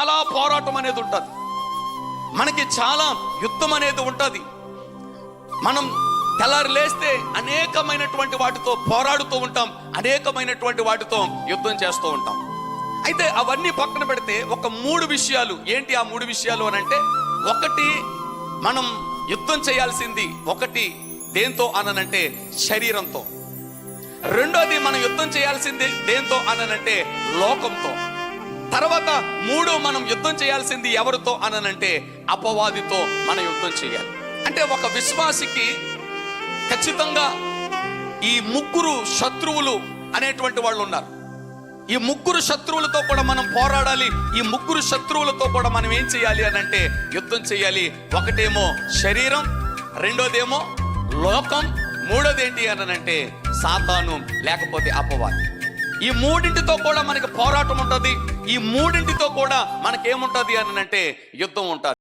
చాలా పోరాటం అనేది ఉంటుంది, మనకి చాలా యుద్ధం అనేది ఉంటుంది. మనం తెల్లారి లేస్తే అనేకమైనటువంటి వాటితో పోరాడుతూ ఉంటాం, అనేకమైనటువంటి వాటితో యుద్ధం చేస్తూ ఉంటాం. అయితే అవన్నీ పక్కన పెడితే ఒక 3 విషయాలు ఏంటి? ఆ 3 విషయాలు అని అంటే, ఒకటి మనం యుద్ధం చేయాల్సింది ఒకటి దేంతో అనంటే శరీరంతో. రెండోది మనం యుద్ధం చేయాల్సింది దేంతో అనంటే లోకంతో. తర్వాత 3 మనం యుద్ధం చేయాల్సింది ఎవరితో అనంటే అపవాదితో మనం యుద్ధం చేయాలి. అంటే ఒక విశ్వాసికి ఖచ్చితంగా ఈ 3 శత్రువులు అనేటువంటి వాళ్ళు ఉన్నారు. ఈ 3 శత్రువులతో కూడా మనం పోరాడాలి. ఈ 3 శత్రువులతో కూడా మనం ఏం చేయాలి అనంటే యుద్ధం చేయాలి. ఒకటేమో శరీరం, రెండోదేమో లోకం, మూడోది ఏంటి అనంటే సాతాను లేకపోతే అపవాది. ఈ 3టితో కూడా మనకి పోరాటం ఉంటుంది. ఈ 3టితో కూడా మనకేముంటది అనంటే యుద్ధం ఉంటుంది.